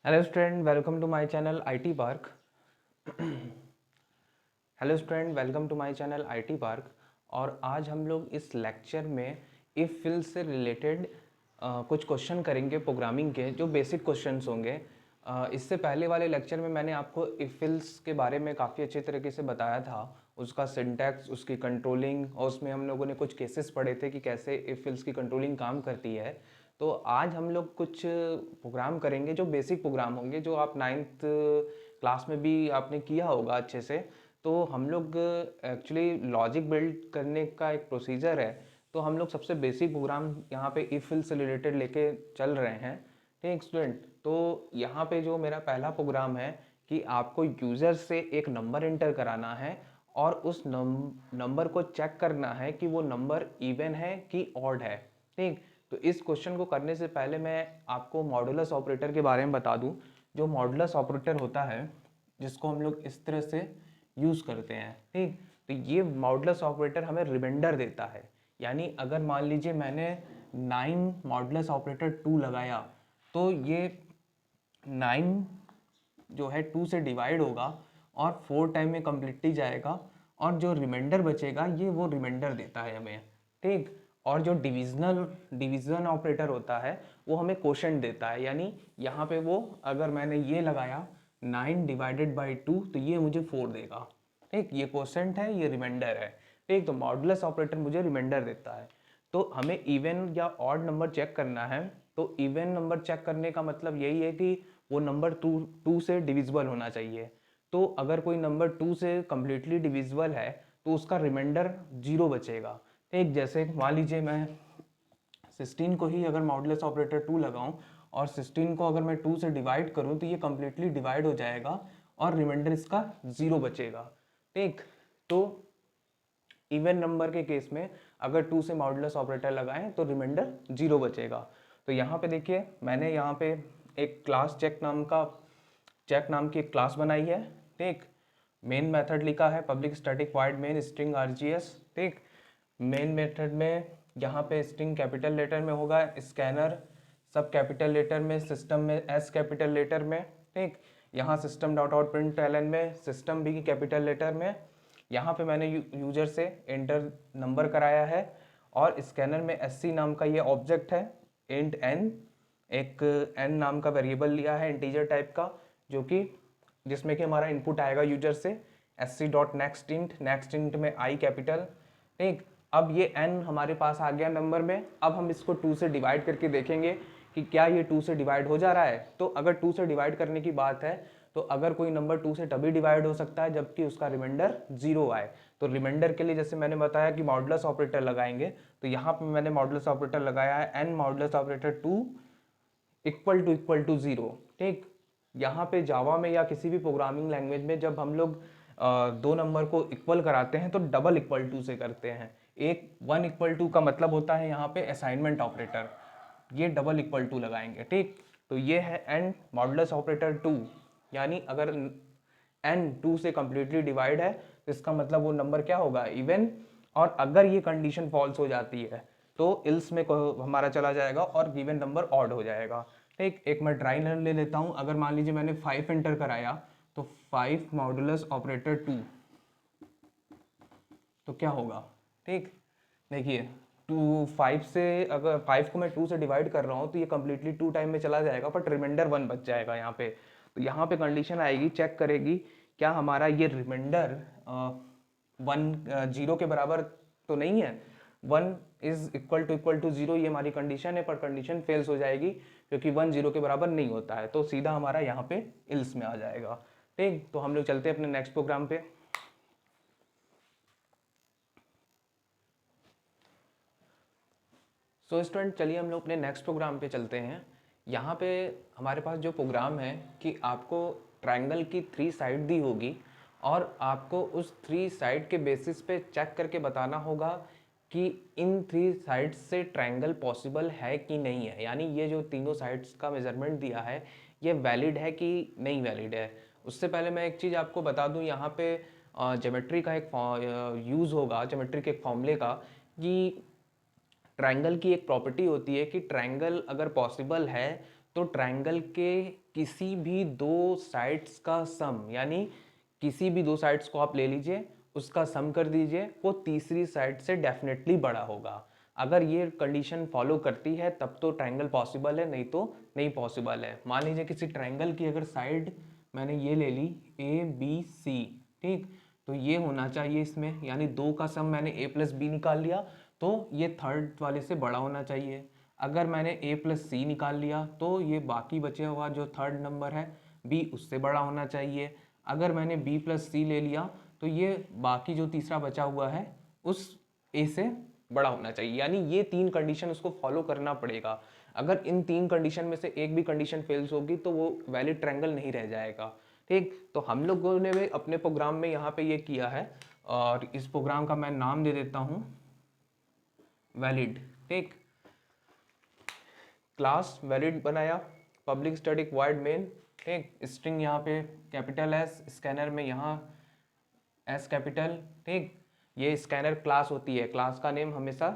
Hello student, welcome to my channel IT park. Hello student, welcome to my channel IT park. और आज हम लोग इस lecture में इफ फील्ड से रिलेटेड कुछ क्वेश्चन करेंगे प्रोग्रामिंग के, जो बेसिक क्वेश्चंस होंगे। इससे पहले वाले लेक्चर में मैंने आपको इफ फील्ड्स के बारे में काफ़ी अच्छे तरीके से बताया था, उसका सिंटैक्स, उसकी कंट्रोलिंग, और उसमें हम लोगों ने कुछ केसेस पढ़े थे कि कैसे इफ फील्ड्स की कंट्रोलिंग काम करती है। तो आज हम लोग कुछ प्रोग्राम करेंगे जो बेसिक प्रोग्राम होंगे, जो आप नाइन्थ क्लास में भी आपने किया होगा अच्छे से। तो हम लोग एक्चुअली लॉजिक बिल्ड करने का एक प्रोसीजर है, तो हम लोग सबसे बेसिक प्रोग्राम यहाँ पे इफ फील्ड से रिलेटेड लेके चल रहे हैं। ठीक स्टूडेंट, तो यहाँ पे जो मेरा पहला प्रोग्राम है कि आपको यूज़र से एक नंबर एंटर कराना है और उस नंबर को चेक करना है कि वो नंबर इवन है कि ऑड है। ठीक, तो इस क्वेश्चन को करने से पहले मैं आपको मॉडुलस ऑपरेटर के बारे में बता दूं। जो मॉडुलस ऑपरेटर होता है, जिसको हम लोग इस तरह से यूज़ करते हैं। ठीक, तो ये मॉडुलस ऑपरेटर हमें रिमाइंडर देता है। यानी अगर मान लीजिए मैंने 9 मॉडुलस ऑपरेटर 2 लगाया, तो ये 9 जो है 2 से डिवाइड होगा और 4 टाइम में कम्प्लीटली जाएगा, और जो रिमाइंडर बचेगा ये वो रिमाइंडर देता है हमें। ठीक, और जो डिविजन ऑपरेटर होता है वो हमें क्वोशंट देता है। यानी यहाँ पे वो, अगर मैंने ये लगाया 9 डिवाइडेड बाई 2, तो ये मुझे 4 देगा। ठीक, ये क्वोशंट है, ये रिमाइंडर है। ठीक, तो मॉडुलस ऑपरेटर मुझे रिमाइंडर देता है। तो हमें इवन या ऑड नंबर चेक करना है। तो इवन नंबर चेक करने का मतलब यही है कि वो नंबर टू से डिविजिबल होना चाहिए। तो अगर कोई नंबर 2 से कम्प्लीटली डिविजिबल है तो उसका रिमाइंडर 0 बचेगा। ठीक, जैसे मान लीजिए मैं 16 को ही अगर मॉडुलस ऑपरेटर 2 लगाऊं और 16 को अगर मैं 2 से डिवाइड करूं, तो ये कम्प्लीटली डिवाइड हो जाएगा और रिमाइंडर इसका 0 बचेगा। ठीक, तो इवन नंबर के केस में अगर 2 से मॉडुलस ऑपरेटर लगाएं तो रिमाइंडर 0 बचेगा। तो यहाँ पे देखिए, मैंने यहाँ पे एक क्लास चेक नाम की एक क्लास बनाई है। ठीक, मेन मेथड लिखा है public static void main string RGS. ठीक, मेन मेथड में यहाँ पे स्ट्रिंग कैपिटल लेटर में होगा, स्कैनर सब कैपिटल लेटर में, सिस्टम में एस कैपिटल लेटर में। ठीक, यहाँ system dot out print ln में, सिस्टम भी कैपिटल लेटर में। यहाँ पे मैंने यूजर से एंटर नंबर कराया है, और स्कैनर में एससी नाम का ये ऑब्जेक्ट है, इंट एन, एक एन नाम का वेरिएबल लिया है इंटीजर टाइप का, जो कि जिसमें कि हमारा इनपुट आएगा यूजर से, S C dot next int में आई कैपिटल। ठीक, अब ये n हमारे पास आ गया नंबर में। अब हम इसको 2 से डिवाइड करके देखेंगे कि क्या ये 2 से डिवाइड हो जा रहा है। तो अगर 2 से डिवाइड करने की बात है, तो अगर कोई नंबर 2 से तभी डिवाइड हो सकता है जबकि उसका रिमाइंडर 0 आए। तो रिमाइंडर के लिए जैसे मैंने बताया कि मॉडुलस ऑपरेटर लगाएंगे, तो यहाँ पे मैंने मॉडुलस ऑपरेटर लगाया है n modulus operator 2 equal to 0। ठीक, यहाँ पे जावा में या किसी भी प्रोग्रामिंग लैंग्वेज में जब हम लोग दो नंबर को इक्वल कराते हैं तो डबल इक्वल टू से करते हैं। एक 1 इक्वल टू का मतलब होता है यहाँ पे असाइनमेंट ऑपरेटर, ये डबल इक्वल टू लगाएंगे। ठीक, तो ये है एन मॉडुलस ऑपरेटर 2। यानी अगर एन 2 से कम्प्लीटली डिवाइड है तो इसका मतलब वो नंबर क्या होगा, इवन। और अगर ये कंडीशन फॉल्स हो जाती है तो इल्स में हमारा चला जाएगा और गिवन नंबर ऑड हो जाएगा। ठीक, एक मैं ट्राई ले लेता हूँ। अगर मान लीजिए मैंने 5 एंटर कराया, तो 5 मॉडुलस ऑपरेटर 2, तो क्या होगा। ठीक, देखिए 5 से, अगर 5 को मैं 2 से डिवाइड कर रहा हूँ तो ये कम्प्लीटली 2 टाइम में चला जाएगा, बट रिमाइंडर 1 बच जाएगा यहाँ पे। तो यहाँ पे कंडीशन आएगी, चेक करेगी क्या हमारा ये रिमाइंडर 0 के बराबर तो नहीं है। 1 इज इक्वल टू 0, ये हमारी कंडीशन है, पर कंडीशन फेल्स हो जाएगी क्योंकि 1 0 के बराबर नहीं होता है। तो सीधा हमारा यहाँ पे इल्स में आ जाएगा। ठीक, तो हम लोग चलते हैं अपने नेक्स्ट प्रोग्राम पे। सो स्टूडेंट, चलिए हम लोग अपने नेक्स्ट प्रोग्राम पे चलते हैं। यहाँ पे हमारे पास जो प्रोग्राम है कि आपको ट्रायंगल की 3 साइड दी होगी, और आपको उस 3 साइड के बेसिस पे चेक करके बताना होगा कि इन 3 साइड्स से ट्रायंगल पॉसिबल है कि नहीं है। यानी ये जो तीनों साइड्स का मेजरमेंट दिया है, ये वैलिड है कि नहीं वैलिड है। उससे पहले मैं एक चीज़ आपको बता दूँ, यहाँ पे ज्योमेट्री का एक यूज़ होगा, ज्योमेट्री के एक फॉर्मूले का, कि ट्रायंगल की एक प्रॉपर्टी होती है कि ट्रायंगल अगर पॉसिबल है तो ट्रायंगल के किसी भी दो साइड्स का सम, यानी किसी भी दो साइड्स को आप ले लीजिए, उसका सम कर दीजिए, वो तीसरी साइड से डेफिनेटली बड़ा होगा। अगर ये कंडीशन फॉलो करती है तब तो ट्रायंगल पॉसिबल है, नहीं तो नहीं पॉसिबल है। मान लीजिए किसी ट्रायंगल की अगर साइड मैंने ये ले ली ABC, ठीक, तो ये होना चाहिए इसमें, यानी दो का सम मैंने A+B निकाल लिया तो ये थर्ड वाले से बड़ा होना चाहिए। अगर मैंने A+C निकाल लिया तो ये बाकी बचे हुआ जो थर्ड नंबर है B उससे बड़ा होना चाहिए। अगर मैंने B+C ले लिया तो ये बाकी जो तीसरा बचा हुआ है उस A से बड़ा होना चाहिए। यानी ये तीन कंडीशन उसको फॉलो करना पड़ेगा। अगर इन तीन कंडीशन में से एक भी कंडीशन फेल्स होगी तो वो वैलिड ट्रायंगल नहीं रह जाएगा, ठीक। तो हम लोगों ने भी अपने प्रोग्राम में यहाँ पे ये किया है, और इस प्रोग्राम का मैं नाम दे देता हूँ वैलिड, ठीक। क्लास वैलिड बनाया, पब्लिक स्टैटिक वॉइड मेन, ठीक, स्ट्रिंग यहाँ पे कैपिटल एस, स्कैनर में यहाँ एस कैपिटल, ठीक। ये स्कैनर क्लास होती है, क्लास का नेम हमेशा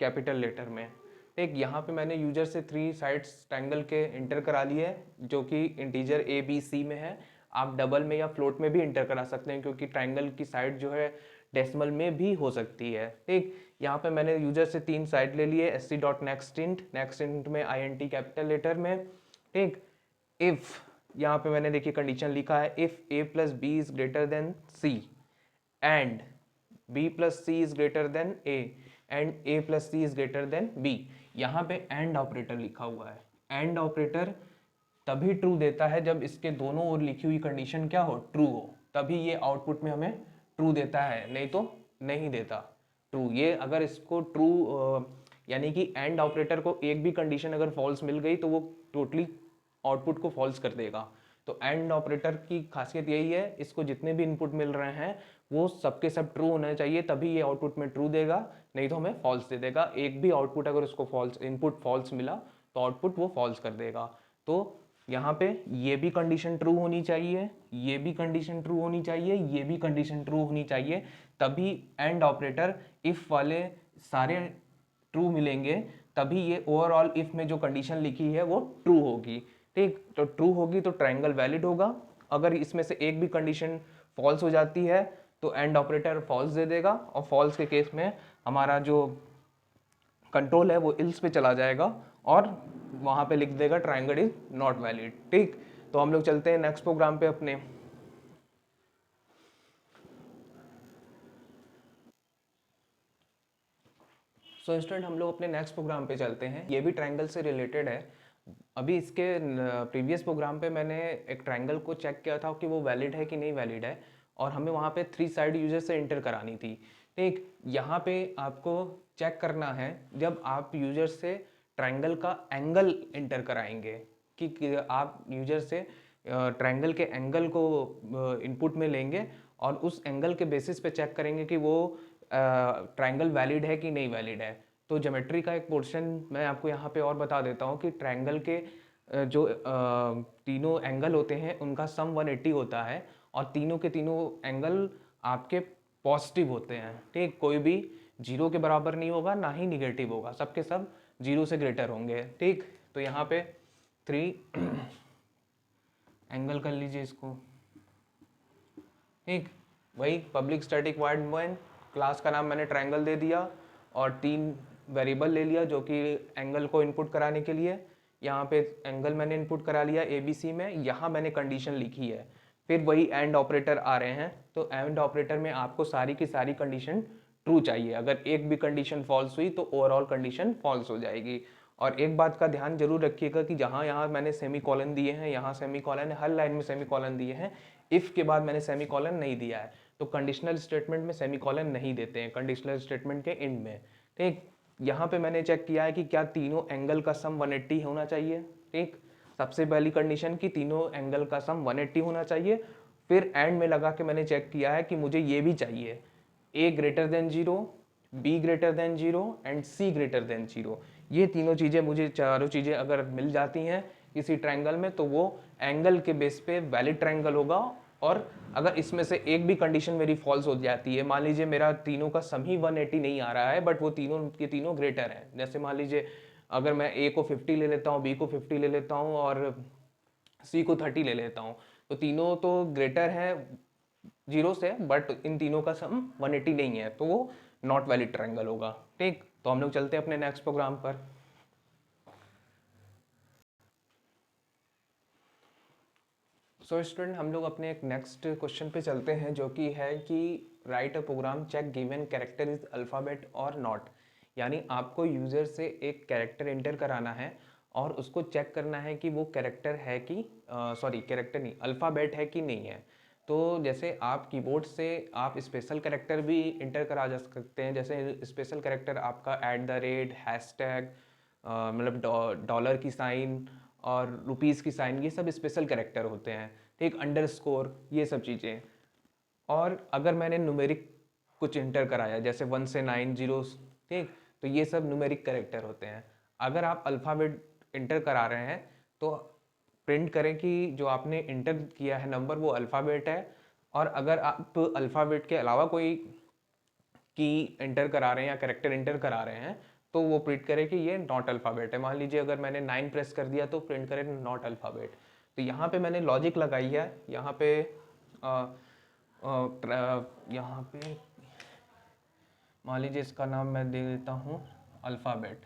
कैपिटल लेटर में, ठीक। यहाँ पे मैंने यूजर से 3 साइड्स ट्रायंगल के इंटर करा लिए जो कि इंटीजर ABC में है। आप डबल में या फ्लोट में भी इंटर करा सकते हैं, क्योंकि ट्रायंगल की साइड जो है डेसिमल में भी हो सकती है, ठीक। यहाँ पे मैंने यूजर से 3 साइड ले लिए, sc.nextInt, नेक्स्ट में int कैपिटल लेटर में, ठीक। इफ यहाँ पे मैंने देखिए कंडीशन लिखा है, if A+B is greater then C and B+C is greater then A and A+C is greater then B। यहाँ पे एंड ऑपरेटर लिखा हुआ है। एंड ऑपरेटर तभी ट्रू देता है जब इसके दोनों ओर लिखी हुई कंडीशन क्या हो, ट्रू हो, तभी ये आउटपुट में हमें ट्रू देता है, नहीं तो नहीं देता ट्रू। ये अगर इसको ट्रू यानी कि एंड ऑपरेटर को एक भी कंडीशन अगर फॉल्स मिल गई तो वो टोटली आउटपुट को फॉल्स कर देगा। तो एंड ऑपरेटर की खासियत यही है, इसको जितने भी इनपुट मिल रहे हैं वो सबके सब ट्रू होना चाहिए, तभी ये आउटपुट में ट्रू देगा, नहीं तो हमें फॉल्स दे देगा। एक भी आउटपुट अगर उसको फॉल्स इनपुट फॉल्स मिला तो आउटपुट वो फॉल्स कर देगा। तो यहाँ पे ये भी कंडीशन ट्रू होनी चाहिए, ये भी कंडीशन ट्रू होनी चाहिए, ये भी कंडीशन ट्रू होनी चाहिए, तभी एंड ऑपरेटर इफ वाले सारे ट्रू मिलेंगे, तभी ये ओवरऑल इफ में जो कंडीशन लिखी है वो ट्रू होगी, ठीक। तो ट्रू होगी तो ट्रायंगल वैलिड होगा। अगर इसमें से एक भी कंडीशन फॉल्स हो जाती है तो एंड ऑपरेटर फॉल्स दे देगा, और फॉल्स के केस में हमारा जो कंट्रोल है वो इल्स पे चला जाएगा और वहां पे लिख देगा ट्रायंगल इज नॉट वैलिड, ठीक। तो हम लोग चलते हैं नेक्स्ट प्रोग्राम पे अपने। सो स्टूडेंट हम लोग अपने नेक्स्ट प्रोग्राम पे चलते हैं। ये भी ट्रायंगल से रिलेटेड है। अभी इसके प्रीवियस प्रोग्राम पे मैंने एक ट्रायंगल को चेक किया था कि वो वैलिड है कि नहीं वैलिड है, और हमें वहाँ पे 3 साइड यूजर से इंटर करानी थी, ठीक। यहाँ पे आपको चेक करना है जब आप यूजर से ट्रायंगल का एंगल इंटर कराएंगे, कि आप यूजर से ट्रायंगल के एंगल को इनपुट में लेंगे और उस एंगल के बेसिस पे चेक करेंगे कि वो ट्रायंगल वैलिड है कि नहीं वैलिड है। तो ज्योमेट्री का एक पोर्शन मैं आपको यहाँ पे और बता देता हूँ कि ट्रायंगल के जो तीनों एंगल होते हैं उनका सम 180 होता है, और तीनों के तीनों एंगल आपके पॉजिटिव होते हैं, ठीक। कोई भी 0 के बराबर नहीं होगा, ना ही निगेटिव होगा, सबके सब 0 से ग्रेटर होंगे, ठीक। तो यहाँ पे 3 एंगल कर लीजिए इसको, ठीक। वही public static void main, class का नाम मैंने ट्रायंगल दे दिया और 3 वेरिएबल ले लिया जो कि एंगल को इनपुट कराने के लिए। यहाँ पे एंगल मैंने इनपुट करा लिया ABC में, यहाँ मैंने कंडीशन लिखी है। फिर वही एंड ऑपरेटर आ रहे हैं, तो एंड ऑपरेटर में आपको सारी की सारी कंडीशन ट्रू चाहिए। अगर एक भी कंडीशन फॉल्स हुई तो ओवरऑल कंडीशन फॉल्स हो जाएगी। और एक बात का ध्यान जरूर रखिएगा कि जहाँ यहाँ मैंने सेमी कॉलन दिए हैं, यहाँ सेमी कॉलन है, हर लाइन में सेमी कॉलन दिए हैं, इफ के बाद मैंने सेमी कॉलन नहीं दिया है। तो कंडीशनल स्टेटमेंट में सेमी कॉलन नहीं देते हैं, कंडीशनल स्टेटमेंट के एंड में, ठीक। यहाँ पे मैंने चेक किया है कि क्या तीनों एंगल का सम 180 होना चाहिए, ठीक। सबसे पहली कंडीशन की तीनों एंगल का सम 180 होना चाहिए। फिर एंड में लगा के मैंने चेक किया है कि मुझे ये भी चाहिए, A greater than 0, B greater than 0 and C greater than 0। ये तीनों चीज़ें, मुझे चारों चीज़ें अगर मिल जाती हैं किसी ट्रायंगल में तो वो एंगल के बेस पे वैलिड ट्रायंगल होगा। और अगर इसमें से एक भी कंडीशन मेरी फॉल्स हो जाती है, मान लीजिए मेरा तीनों का सम ही 180 नहीं आ रहा है बट वो तीनों के तीनों ग्रेटर है, जैसे मान लीजिए अगर मैं ए को 50 ले लेता हूँ, बी को 50 ले लेता हूँ और सी को 30 ले लेता हूँ, तो तीनों तो ग्रेटर है 0 से, बट इन तीनों का सम 180 नहीं है, तो वो नॉट वैलिड ट्रायंगल होगा। ठीक, तो हम लोग चलते हैं अपने नेक्स्ट प्रोग्राम पर। सो स्टूडेंट, हम लोग अपने एक नेक्स्ट क्वेश्चन पे चलते हैं, जो कि है कि write a program check given character is alphabet और नॉट। यानी आपको यूज़र से एक कैरेक्टर एंटर कराना है और उसको चेक करना है कि वो कैरेक्टर है कि सॉरी कैरेक्टर नहीं, अल्फ़ाबेट है कि नहीं है। तो जैसे आप कीबोर्ड से आप स्पेशल कैरेक्टर भी इंटर करा जा सकते हैं। जैसे स्पेशल कैरेक्टर आपका @, हैशटैग, मतलब डॉलर की साइन और रुपीज़ की साइन, ये सब स्पेशल कैरेक्टर होते हैं। ठीक, अंडरस्कोर, ये सब चीज़ें। और अगर मैंने न्यूमेरिक कुछ इंटर कराया जैसे 1 से 9 जीरोस, ठीक, तो ये सब न्यूमेरिक कैरेक्टर होते हैं। अगर आप अल्फ़ाबेट इंटर करा रहे हैं तो प्रिंट करें कि जो आपने इंटर किया है नंबर वो अल्फ़ाबेट है। और अगर आप अल्फ़ाबेट के अलावा कोई की इंटर करा रहे हैं या कैरेक्टर इंटर करा रहे हैं तो वो प्रिंट करे कि ये नॉट अल्फ़ाबेट है। मान लीजिए अगर मैंने 9 प्रेस कर दिया तो प्रिंट करे नॉट अल्फ़ाबेट। तो यहाँ पे मैंने लॉजिक लगाई है। यहाँ पे यहाँ पे मान लीजिए इसका नाम मैं दे देता हूँ अल्फ़ाबेट।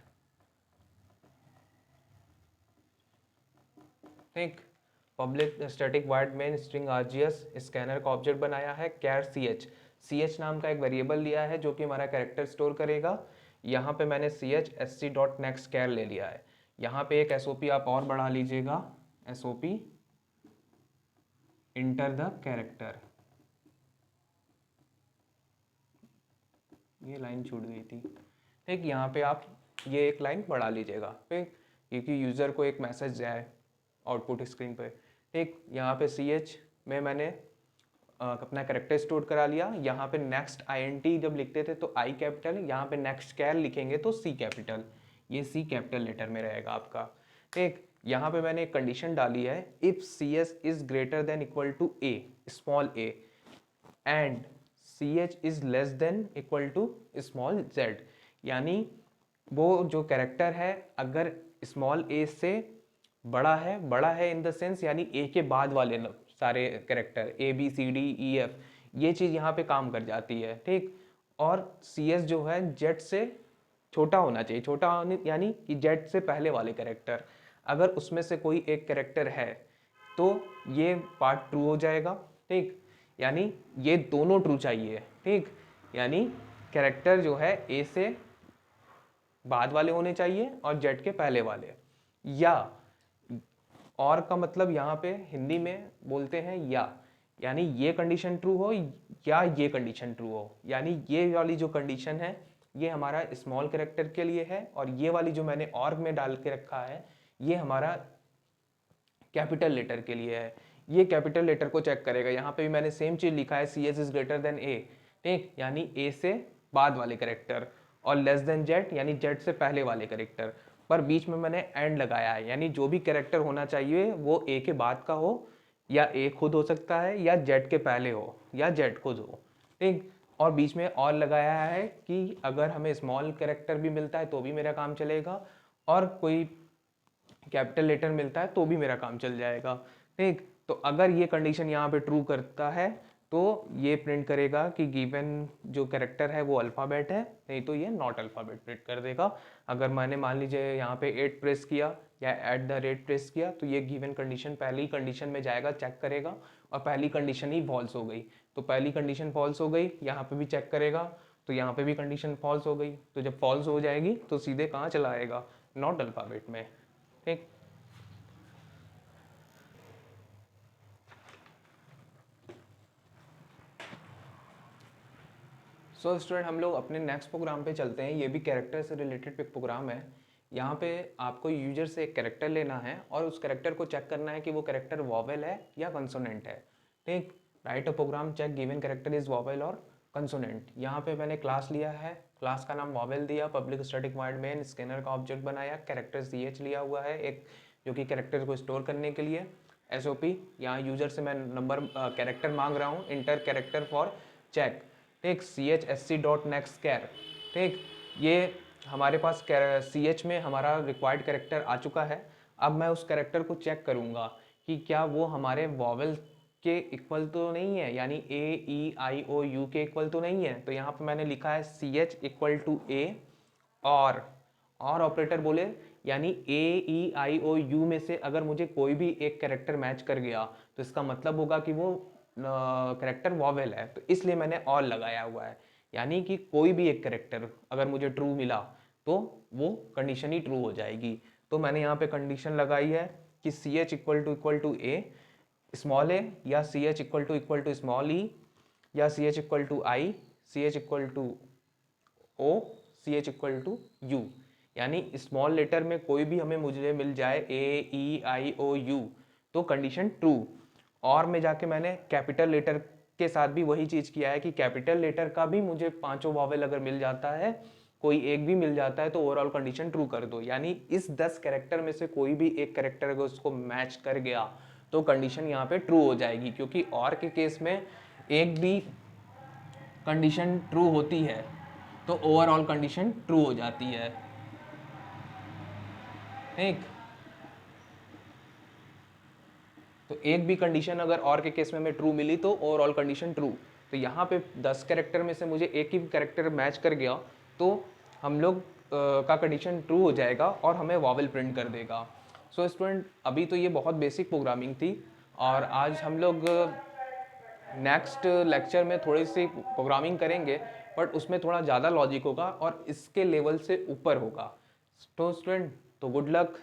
ठीक, public static wide main string RGS scanner का ऑब्जेक्ट बनाया है कैर सी एच नाम का एक वेरिएबल लिया है जो कि हमारा कैरेक्टर स्टोर करेगा। यहाँ पे मैंने ch_sc.next कैर ले लिया है। यहाँ पे एक एसओपी आप और बढ़ा लीजिएगा, एसओपी इंटर द कैरेक्टर। ये लाइन छूट गई थी। ठीक, यहाँ पे आप ये एक लाइन बढ़ा लीजिएगा, ठीक, क्योंकि यूज़र को एक मैसेज जाए आउटपुट स्क्रीन पे। ठीक, यहाँ पे ch में मैंने अपना कैरेक्टर स्टोर करा लिया। यहाँ पे नेक्स्ट INT जब लिखते थे तो I कैपिटल, यहाँ पे नेक्स्ट कैर लिखेंगे तो C कैपिटल, ये C कैपिटल लेटर में रहेगा आपका। ठीक, यहाँ पे मैंने एक कंडीशन डाली है, if CS is greater than equal to A, small a, and CH is less than equal to small z। यानी वो जो कैरेक्टर है अगर स्मॉल a से बड़ा है इन द सेंस यानी a के बाद वाले सारे कैरेक्टर ABCDEF, ये चीज़ यहाँ पे काम कर जाती है। ठीक, और CS जो है Z से छोटा होना चाहिए, छोटा यानी कि Z से पहले वाले कैरेक्टर, अगर उसमें से कोई एक कैरेक्टर है तो ये पार्ट ट्रू हो जाएगा। ठीक, यानी ये दोनों ट्रू चाहिए। ठीक, यानी कैरेक्टर जो है A से बाद वाले होने चाहिए और Z के पहले वाले, या और का मतलब यहाँ पे हिंदी में बोलते हैं या, यानी ये कंडीशन ट्रू हो या ये कंडीशन ट्रू हो। यानी ये वाली जो कंडीशन है ये हमारा स्मॉल कैरेक्टर के लिए है और ये वाली जो मैंने और में डाल के रखा है ये हमारा कैपिटल लेटर के लिए है। ये कैपिटल लेटर को चेक करेगा। यहाँ पे भी मैंने सेम चीज़ लिखा है, CS is greater then A। ठीक, यानी A से बाद वाले कैरेक्टर, और लेस देन Z यानी Z से पहले वाले कैरेक्टर, पर बीच में मैंने एंड लगाया है, यानी जो भी कैरेक्टर होना चाहिए वो A के बाद का हो, या A खुद हो सकता है, या Z के पहले हो, या Z खुद हो। ठीक, और बीच में और लगाया है कि अगर हमें स्मॉल कैरेक्टर भी मिलता है तो भी मेरा काम चलेगा, और कोई कैपिटल लेटर मिलता है तो भी मेरा काम चल जाएगा। ठीक, तो अगर ये कंडीशन यहाँ पे ट्रू करता है तो ये प्रिंट करेगा कि गिवन जो कैरेक्टर है वो अल्फ़ाबेट है, नहीं तो ये नॉट अल्फ़ाबेट प्रिंट कर देगा। अगर मैंने मान लीजिए यहाँ पे 8 प्रेस किया या @ प्रेस किया तो ये गिवन कंडीशन पहली कंडीशन में जाएगा, चेक करेगा, और पहली कंडीशन ही फॉल्स हो गई तो पहली कंडीशन फॉल्स हो गई, यहाँ पे भी चेक करेगा तो यहाँ पे भी कंडीशन फॉल्स हो गई। तो जब फॉल्स हो जाएगी तो सीधे कहाँ चला आएगा, नॉट अल्फ़ाबेट में। ठीक, सो स्टूडेंट, हम लोग अपने नेक्स्ट प्रोग्राम पे चलते हैं। ये भी कैरेक्टर से रिलेटेड एक प्रोग्राम है। यहाँ पे आपको यूजर से एक कैरेक्टर लेना है और उस कैरेक्टर को चेक करना है कि वो कैरेक्टर वॉवेल है या कंसोनेंट है। ठीक, write a program check given character is vowel और कंसोनेंट। यहाँ पे मैंने क्लास लिया है, क्लास का नाम वॉवेल दिया, public static void main scanner का ऑब्जेक्ट बनाया, कैरेक्टर CH लिया हुआ है एक, जो कि कैरेक्टर को स्टोर करने के लिए। SOP, यहाँ यूजर से मैं नंबर कैरेक्टर मांग रहा हूँ, इंटर कैरेक्टर फॉर चेक। ठीक, CHSC.next कैर। ठीक, ये हमारे पास CH में हमारा रिक्वायर्ड कैरेक्टर आ चुका है। अब मैं उस कैरेक्टर को चेक करूँगा कि क्या वो हमारे वॉवल के इक्वल तो नहीं है, यानी A E I O U के इक्वल तो नहीं है। तो यहाँ पे मैंने लिखा है CH इक्वल टू A और ऑपरेटर बोले, यानी A E I O U में से अगर मुझे कोई भी एक कैरेक्टर मैच कर गया तो इसका मतलब होगा कि वो कैरेक्टर वॉवेल है। तो इसलिए मैंने और लगाया हुआ है, यानी कि कोई भी एक कैरेक्टर अगर मुझे ट्रू मिला तो वो कंडीशन ही ट्रू हो जाएगी। तो मैंने यहाँ पे कंडीशन लगाई है कि CH equal to A small a, या CH equal to small e, या CH equal to I, CH equal to O, CH equal to U। यानी स्मॉल लेटर में कोई भी हमें मुझे मिल जाए A E I O U तो कंडीशन ट्रू। और में जाके मैंने कैपिटल लेटर के साथ भी वही चीज़ किया है कि कैपिटल लेटर का भी मुझे पांचों वावेल अगर मिल जाता है, कोई एक भी मिल जाता है तो ओवरऑल कंडीशन ट्रू कर दो। यानी इस 10 कैरेक्टर में से कोई भी एक कैरेक्टर अगर उसको मैच कर गया तो कंडीशन यहाँ पे ट्रू हो जाएगी, क्योंकि और के केस में एक भी कंडीशन ट्रू होती है तो ओवरऑल कंडीशन ट्रू हो जाती है। ठीक, तो एक भी कंडीशन अगर और के केस में हमें ट्रू मिली तो ओवरऑल कंडीशन ट्रू। तो यहाँ पे 10 कैरेक्टर में से मुझे एक ही कैरेक्टर मैच कर गया तो हम लोग का कंडीशन ट्रू हो जाएगा और हमें वॉवेल प्रिंट कर देगा। सो स्टूडेंट, अभी तो ये बहुत बेसिक प्रोग्रामिंग थी और आज हम लोग नेक्स्ट लेक्चर में थोड़ी सी प्रोग्रामिंग करेंगे, बट उसमें थोड़ा ज़्यादा लॉजिक होगा और इसके लेवल से ऊपर होगा। तो स्टूडेंट, तो गुड लक।